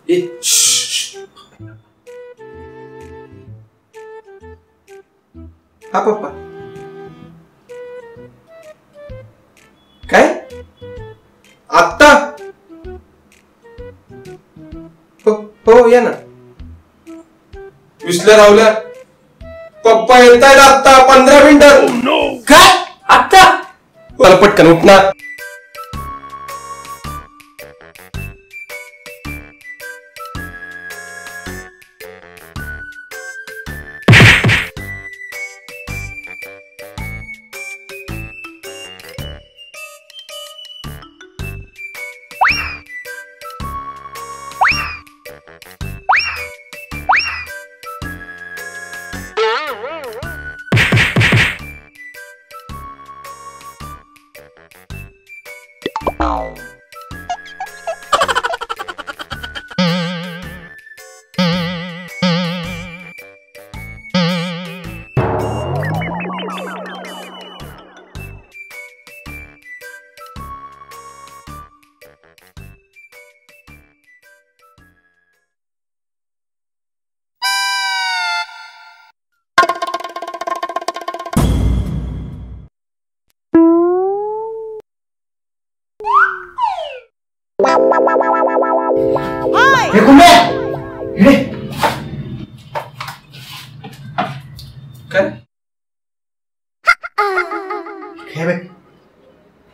ए हा पप्पा काय आत्ता हो या ना विसल्या रावल्या पप्पा येत आहेत आत्ता 15 मिनिटं काय आत्ता मला पटकन उठणार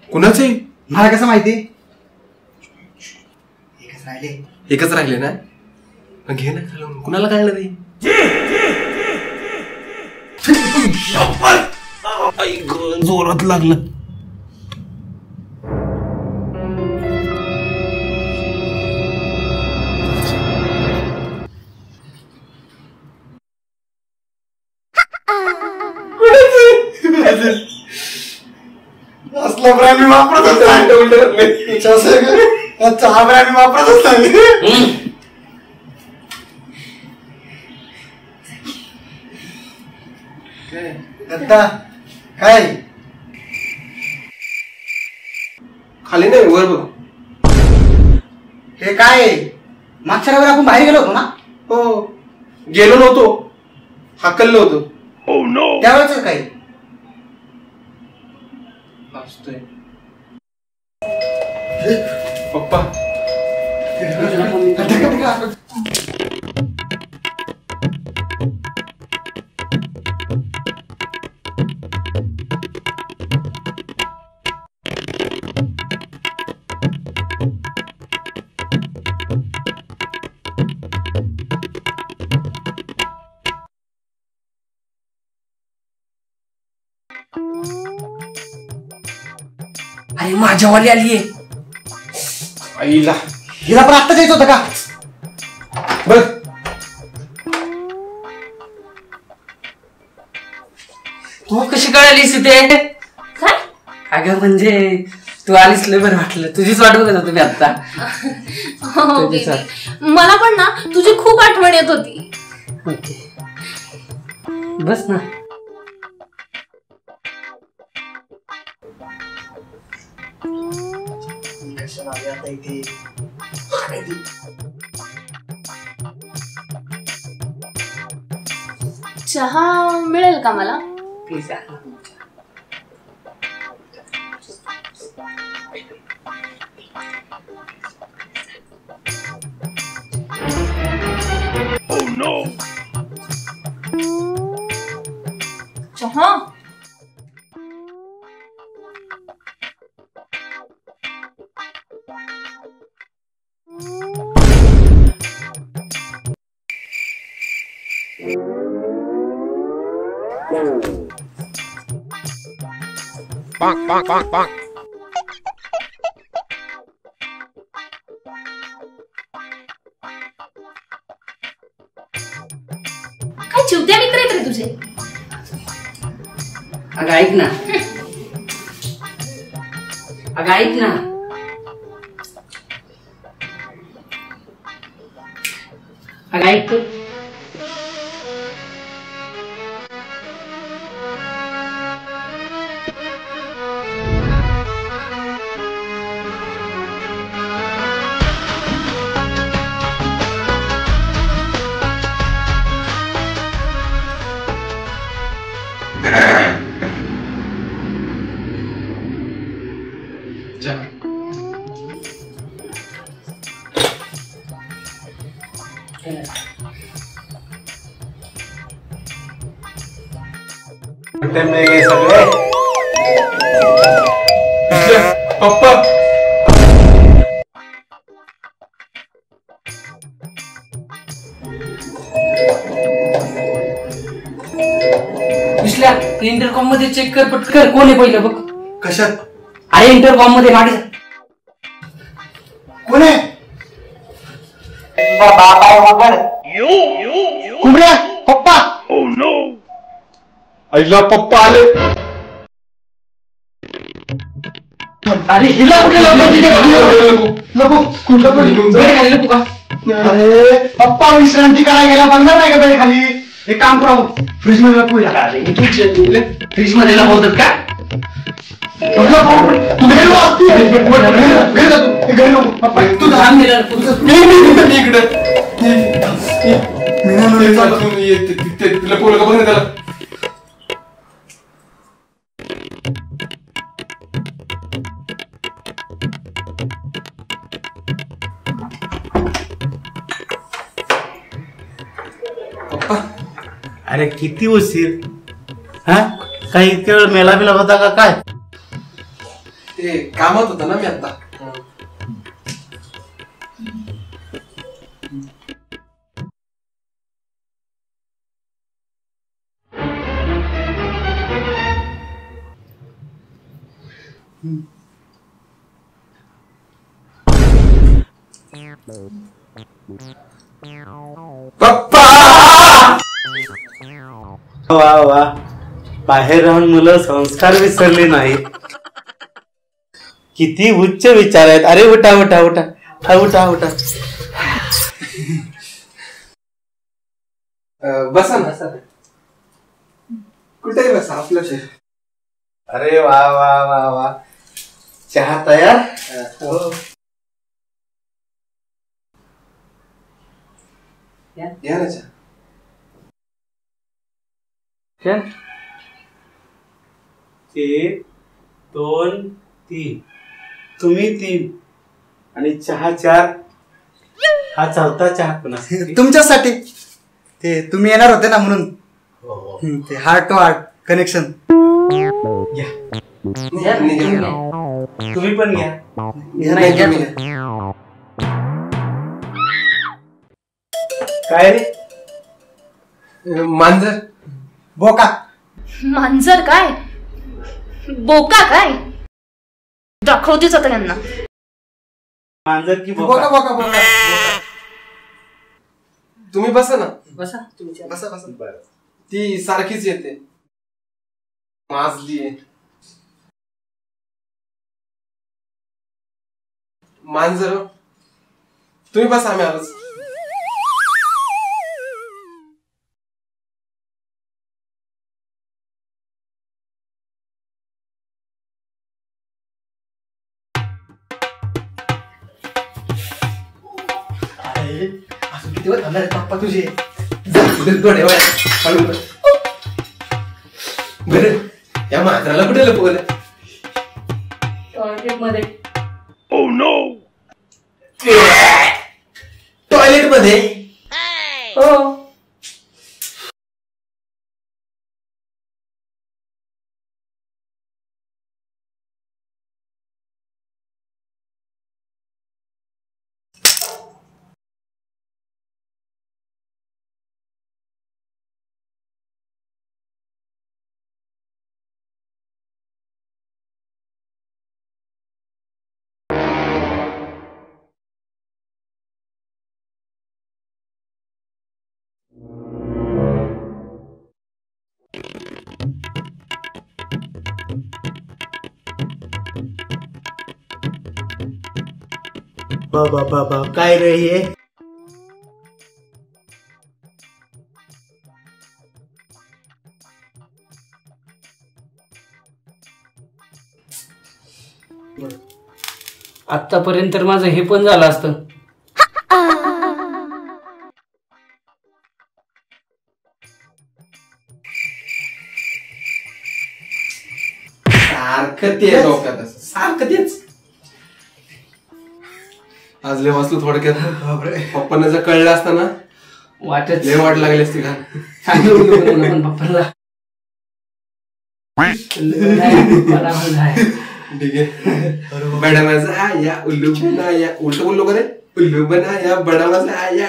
कुणाचे मला कसं माहिती एकच राहिले ना मग घे ना खालून कुणाला कळलं नाही जोरात लागलं असला ब्रँड मी वापरतच नाही चहा ब्रँड मी वापरतच नाही दत्ता काय खाली नाही वर बघ हे काय मागच्या रविवारी आपण बाहेर गेलो होतो ना हो गेलो नव्हतो हाकललो होतो त्यावेळेच काय पप्पा अरे माझ्यावाली आलीये आईला हिला पण आत्ता जायचं होतं का बघ तू कशी कळालीस इथे काय अगं म्हणजे तू आलीस लय बरं वाटलं तुझीच वाट बघत होतो मी आता मला पण ना तुझी खूप आठवण येत होती ओके बस ना चहा मिळेल का मला प्लीज चहा Bonk, bonk, bonk, bonk. काय चिवत्या मित्र आहेत रे तुझे अगं ऐक ना अगं ऐक ना अगं ऐक तू सगळे पप्पा विश्ल्या इंटरकॉम मध्ये चेक कर पटकर, कोण आहे पहिलं बघ. कशात? अरे इंटरकॉम मध्ये मागे जा. कोण आहे? कुंबड्या पप्पा. आईला पप्पा आले. अरे हिला कुठे अरे पप्पा विश्रांती करायला गेला, बंद नाही का बेड खाली? एक काम करा, फ्रीज मध्ये लपवूया. फ्रीज मध्ये लपवतात का? तू थांब दिलं. तिला पोरं का बघ त्याला. अरे किती उशीर. हा काही इतक्या वेळ मेला बिला होता का काय? ते कामात होता ना मी आता. पप्पा वा वा, बाहेर राहून मुलं संस्कार विसरले नाही. किती उच्च विचार आहेत. अरे उठा उठा उठा उठा उठा. बसा ना. कुठेही बसा, आपलंच आहे. अरे वा वा वा वा, चहा तयार. हो. या ना चहा. 1 2 3, तुम्ही 3 आणि चहा 4. हा चौथा चहा कोणासाठी? तुमच्यासाठी. ते तुम्ही येणार होते ना म्हणून. ते हार्ट टू हार्ट कनेक्शन. तुम्ही पण घ्या. काय रे? मांजर. बोका. मांजर काय, बोका काय, दाखवतेच आता यांना. मांजर की बोका बोका बोका. तुम्ही बसा ना. बसा तुमच्या. बसा बसा. ती सारखीच येते. माजली मांजर. तुम्ही बसा, आम्ही आलोच. अजून किती वेळ थांबणार पप्पा तुझे? बरं, या मांजराला कुठे लपवलं? टॉयलेट मध्ये. टॉयलेट मध्ये. हो. बाबा बाबा, काय रे हे? आतापर्यंत तर माझं हे पण झालं असतं. सारखं ते डोक्यात असं, सारखं तेच. आज लय वाचलो थोडक्यात. पप्पांना जर कळलं असतं ना वाटत लय वाट लागली असती का चांगलं उल्लू बनवलं पण पप्पाला बरोबर आहे. ठीक आहे बडा माझा आया उल्लू बनाया उलट बोललो का रे उल्लू बनाया बडा माझा आया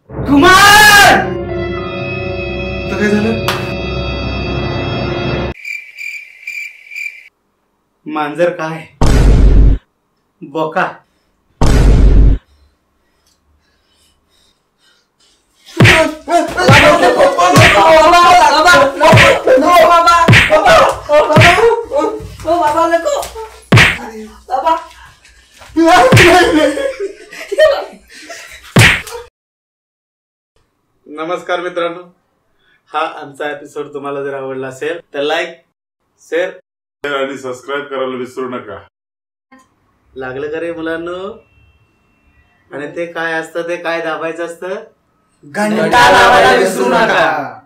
कुमार तर काय झालं मांजर काय बोका नमस्कार मित्रांनो, हा आमचा एपिसोड तुम्हाला जर आवडला असेल तर लाईक शेअर आणि सबस्क्राईब करायला विसरू नका. लागलं का रे मुलांनो? आणि ते काय असतं, ते काय दाबायचं असतं? घंटा लावायला विसरू नका.